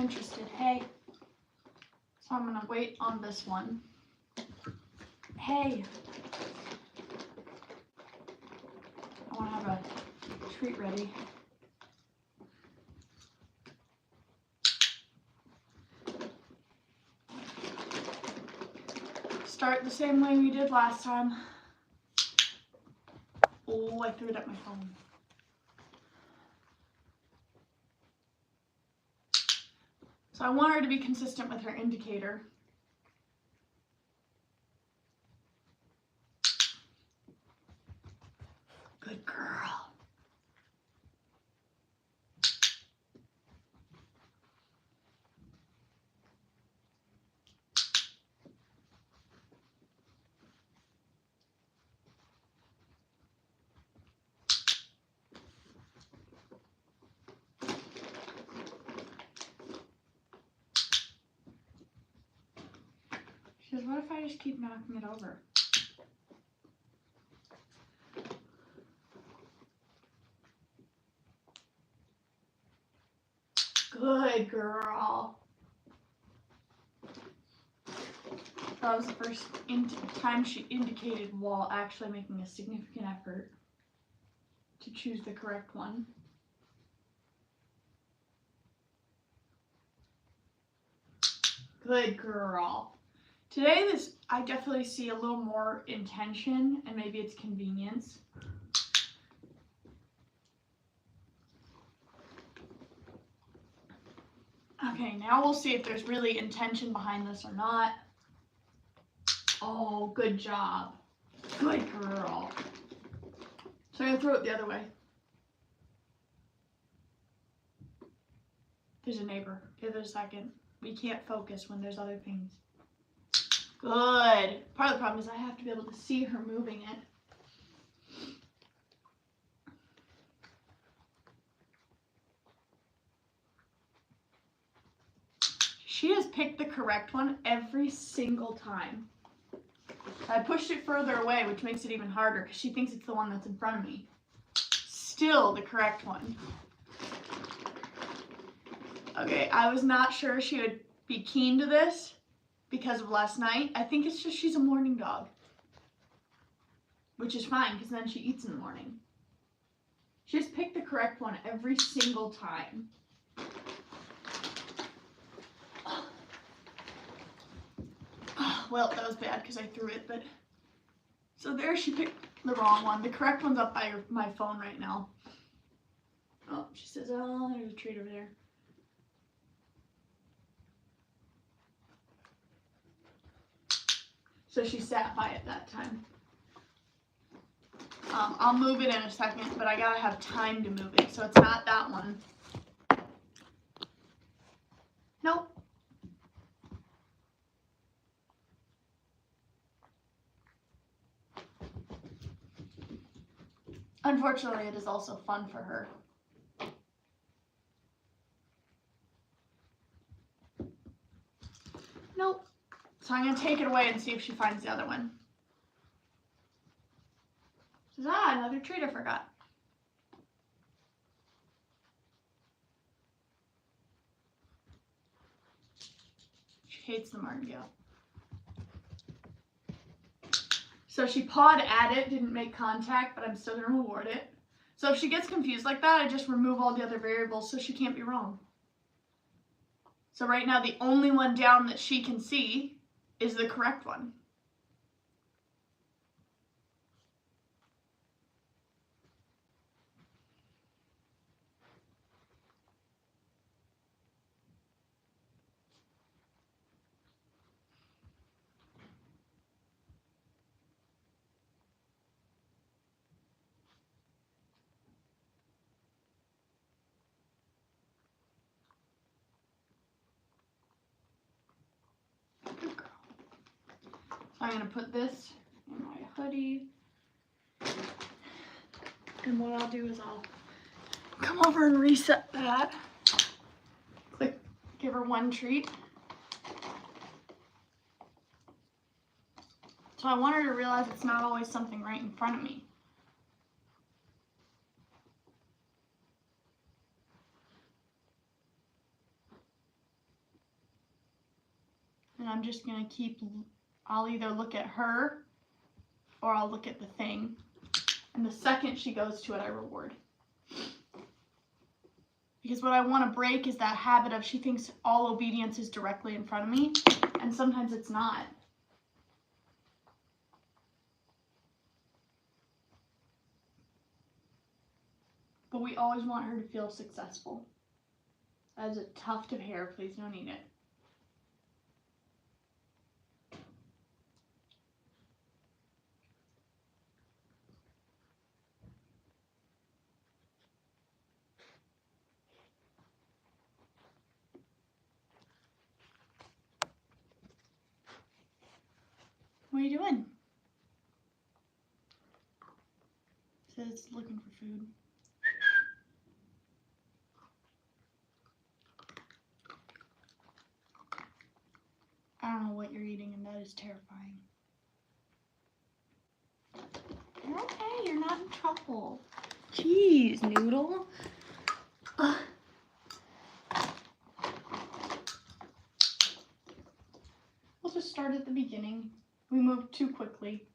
interested. Hey. So I'm gonna wait on this one. Hey. I wanna have a treat ready. Start the same way we did last time. Oh, I threw it at my phone. So I want her to be consistent with her indicator. Good girl. She says, what if I just keep knocking it over? Good girl. That was the first time she indicated while actually making a significant effort to choose the correct one. Good girl. Today, I definitely see a little more intention, and maybe it's convenience. Okay, now we'll see if there's really intention behind this or not. Oh, good job. Good girl. So I'm gonna throw it the other way. There's a neighbor. Give it a second. We can't focus when there's other things. Good. Part of the problem is I have to be able to see her moving it. She has picked the correct one every single time. I pushed it further away, which makes it even harder because she thinks it's the one that's in front of me. Still the correct one. Okay, I was not sure she would be keen to this because of last night. I think it's just she's a morning dog, which is fine because then she eats in the morning. She just picked the correct one every single time. Well, that was bad because I threw it, but so there she picked the wrong one. The correct one's up by my phone right now. Oh, she says, oh, there's a treat over there. So she sat by it that time. I'll move it in a second, but I gotta have time to move it, so it's not that one. Nope. Unfortunately, it is also fun for her. Nope. So I'm gonna take it away and see if she finds the other one. She says, ah, another treat I forgot. She hates the martingale. So she pawed at it, didn't make contact, but I'm still gonna reward it. So if she gets confused like that, I just remove all the other variables so she can't be wrong. So right now, the only one down that she can see is the correct one. So I'm going to put this in my hoodie. And what I'll do is I'll come over and reset that. Click, give her one treat. So I want her to realize it's not always something right in front of me. and I'm just gonna I'll either look at her or I'll look at the thing. And the second she goes to it, I reward. Because what I want to break is that habit of she thinks all obedience is directly in front of me, and sometimes it's not. But we always want her to feel successful. That is a tuft of hair, please don't eat it. What are you doing? Says looking for food. I don't know what you're eating, and that is terrifying. You're okay, you're not in trouble. Jeez, Noodle. Ugh. We'll just start at the beginning. We moved too quickly.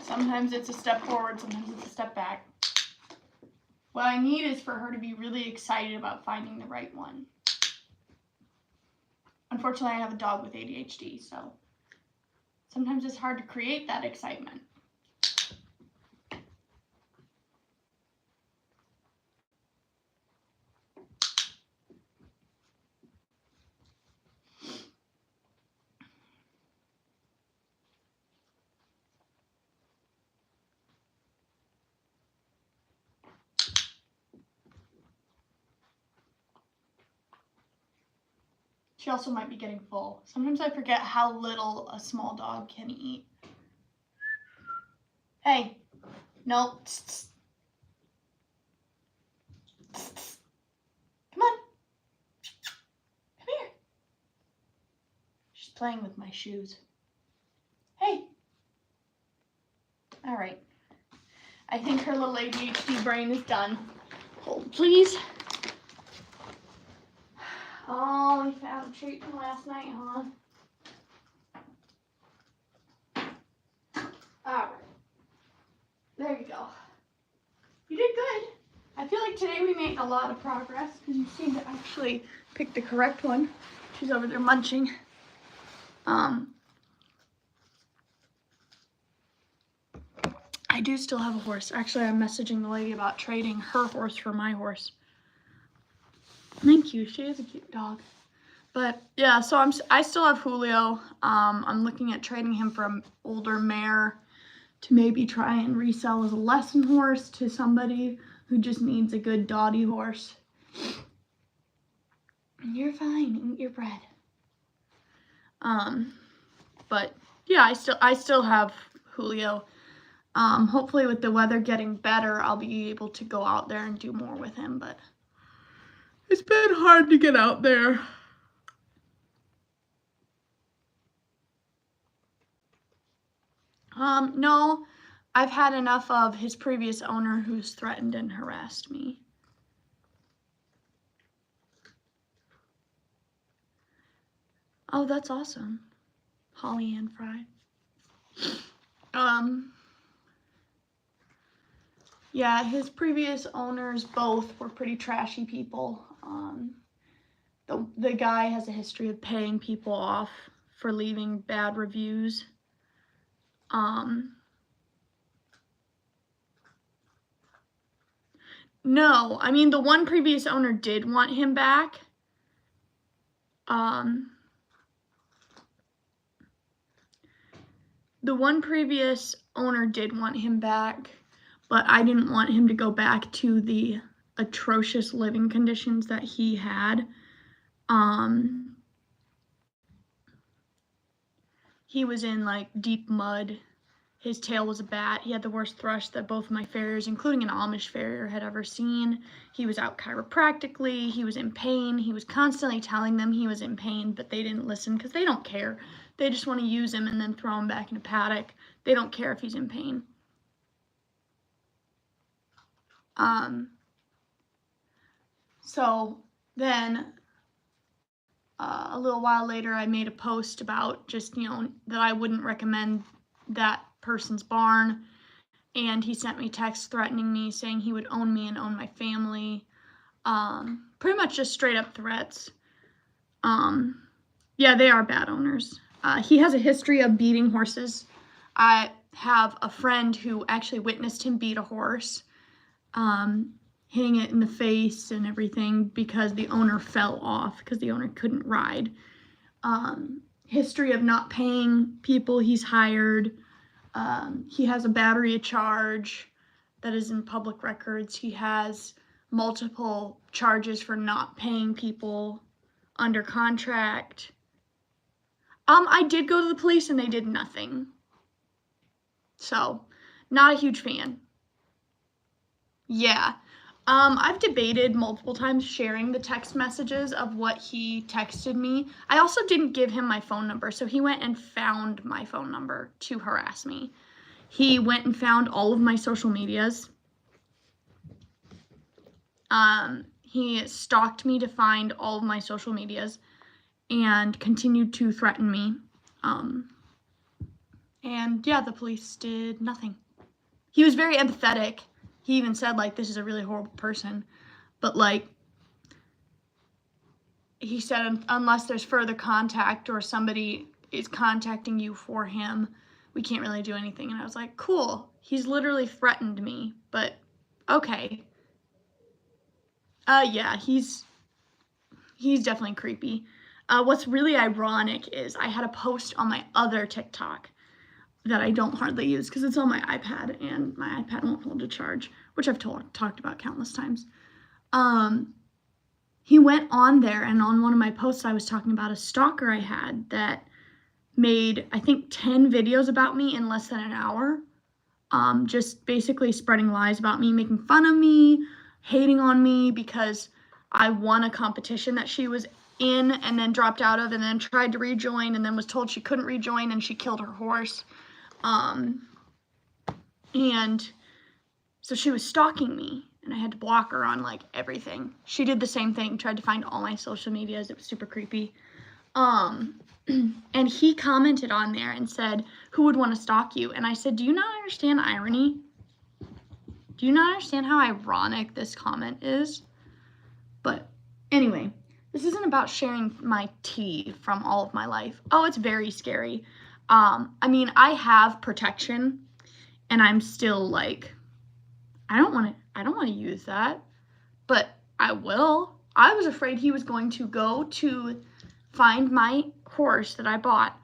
Sometimes it's a step forward, sometimes it's a step back. What I need is for her to be really excited about finding the right one. Unfortunately, I have a dog with ADHD, so sometimes it's hard to create that excitement. She also might be getting full. Sometimes I forget how little a small dog can eat. Hey, no. Come on. Come here. She's playing with my shoes. Hey. All right. I think her little ADHD brain is done. Hold, please. Oh, we found a treat from last night, huh? Alright. There you go. You did good. I feel like today we made a lot of progress because you seem to actually pick the correct one. She's over there munching. I do still have a horse. Actually, I'm messaging the lady about trading her horse for my horse. Thank you. She is a cute dog. But yeah, so I still have Julio. I'm looking at trading him for an older mare to maybe try and resell as a lesson horse to somebody who just needs a good dotty horse. You're fine. Eat your bread. But yeah, I still have Julio. Hopefully with the weather getting better, I'll be able to go out there and do more with him, but it's been hard to get out there. No, I've had enough of his previous owner who's threatened and harassed me. Oh, that's awesome. Holly and Fry. Yeah, his previous owners both were pretty trashy people. The guy has a history of paying people off for leaving bad reviews. No, I mean, the one previous owner did want him back. The one previous owner did want him back, but I didn't want him to go back to the atrocious living conditions that he had. He was in like deep mud. His tail was a bat. He had the worst thrush that both of my farriers, including an Amish farrier, had ever seen. He was out chiropractically. He was in pain. He was constantly telling them he was in pain, but they didn't listen because they don't care. They just want to use him and then throw him back in a paddock. They don't care if he's in pain. So then a little while later, I made a post about just, that I wouldn't recommend that person's barn. And he sent me texts threatening me, saying he would own me and own my family. Pretty much just straight up threats. Yeah, they are bad owners. He has a history of beating horses. I have a friend who actually witnessed him beat a horse, hitting it in the face and everything because the owner fell off because the owner couldn't ride. History of not paying people he's hired. He has a battery charge that is in public records. He has multiple charges for not paying people under contract. I did go to the police and they did nothing. So, not a huge fan. Yeah. I've debated multiple times sharing the text messages of what he texted me. I also didn't give him my phone number, so he went and found my phone number to harass me. He went and found all of my social medias. He stalked me to find all of my social medias and continued to threaten me. And yeah, the police did nothing. He was very empathetic. He even said, like, this is a really horrible person. But, like, he said, unless there's further contact or somebody is contacting you for him, we can't really do anything. And I was like, cool. He's literally threatened me, but okay. Yeah, he's definitely creepy. What's really ironic is I had a post on my other TikTok that I don't hardly use because it's on my iPad and my iPad won't hold a charge, which I've talked about countless times. He went on there, and on one of my posts I was talking about a stalker I had that made, I think, 10 videos about me in less than an hour. Just basically spreading lies about me, making fun of me, hating on me because I won a competition that she was in and then dropped out of and then tried to rejoin and then was told she couldn't rejoin and she killed her horse. And so she was stalking me and I had to block her on like everything. She did the same thing, tried to find all my social medias. It was super creepy. And he commented on there and said, who would want to stalk you? And I said, do you not understand irony? Do you not understand how ironic this comment is? But anyway, this isn't about sharing my tea from all of my life. Oh, it's very scary. I mean, I have protection and I'm still like, I don't want to use that, but I will. I was afraid he was going to go to find my horse that I bought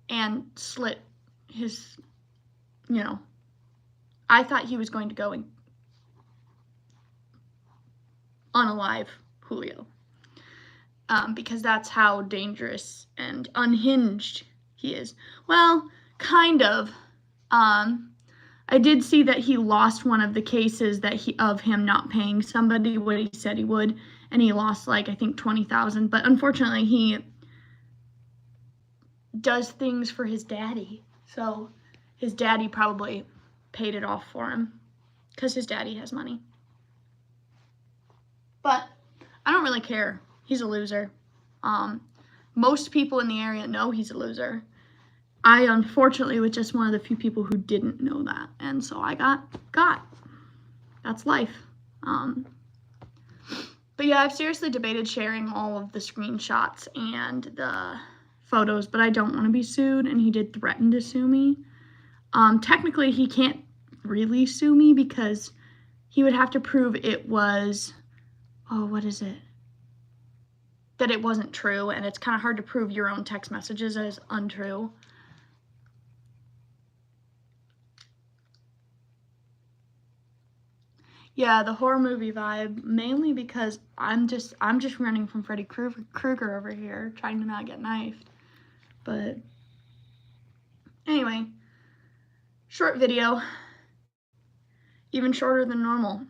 and slit his, I thought he was going to go and unalive Julio. Because that's how dangerous and unhinged he is. Well, kind of. I did see that he lost one of the cases of him not paying somebody what he said he would, and he lost I think $20,000. But unfortunately, he does things for his daddy, so his daddy probably paid it off for him because his daddy has money. But I don't really care. He's a loser. Most people in the area know he's a loser. I, unfortunately, was just one of the few people who didn't know that. And so I got. That's life. But yeah, I've seriously debated sharing all of the screenshots and the photos, but I don't want to be sued, and he did threaten to sue me. Technically, he can't really sue me because he would have to prove it was, that it wasn't true, and it's kind of hard to prove your own text messages as untrue. Yeah, the horror movie vibe, mainly because I'm just running from Freddy Krueger over here, trying to not get knifed. But anyway, short video, even shorter than normal.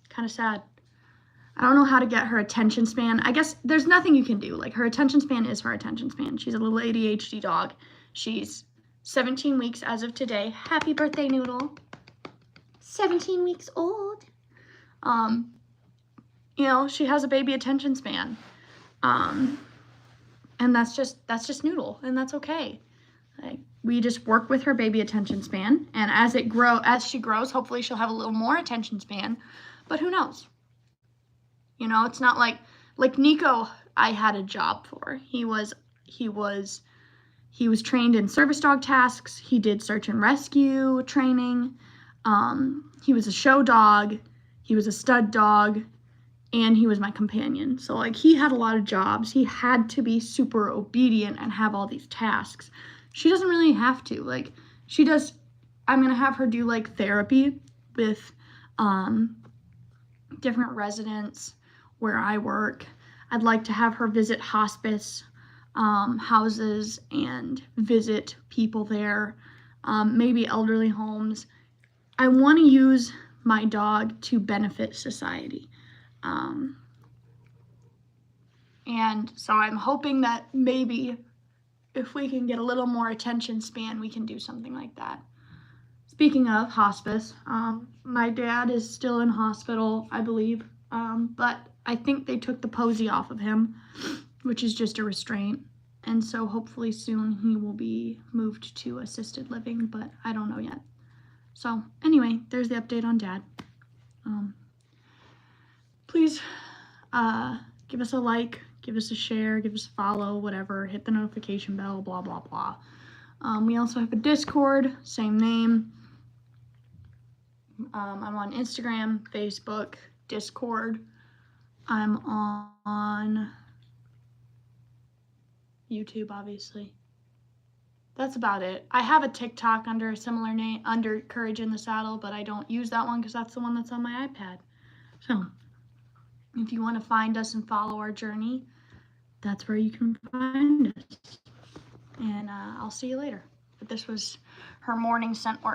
Kind of sad. I don't know how to get her attention span. I guess there's nothing you can do. Like, her attention span is her attention span. She's a little ADHD dog. She's 17 weeks as of today. Happy birthday, Noodle. 17 weeks old. you know, she has a baby attention span. And that's just Noodle, and that's okay. Like, we just work with her baby attention span, and as she grows, hopefully she'll have a little more attention span, but who knows? You know, it's not like Nico, I had a job for. He was trained in service dog tasks. He did search and rescue training. He was a show dog. He was a stud dog. And he was my companion. So, like, he had a lot of jobs. He had to be super obedient and have all these tasks. She doesn't really have to. Like, she does, I'm going to have her do, like, therapy with different residents where I work. I'd like to have her visit hospice houses and visit people there, maybe elderly homes. I want to use my dog to benefit society. And so I'm hoping that maybe if we can get a little more attention span, we can do something like that. Speaking of hospice, my dad is still in hospital, I believe, but I think they took the posy off of him, which is just a restraint. And so hopefully soon he will be moved to assisted living, but I don't know yet. So anyway, there's the update on Dad. Please give us a like, give us a share, give us a follow, whatever. Hit the notification bell, blah, blah, blah. We also have a Discord, same name. I'm on Instagram, Facebook, Discord. I'm on YouTube, obviously. That's about it. I have a TikTok under a similar name, under Courage in the Saddle, but I don't use that one because that's the one that's on my iPad. So if you want to find us and follow our journey, that's where you can find us. And I'll see you later. But this was her morning scent work.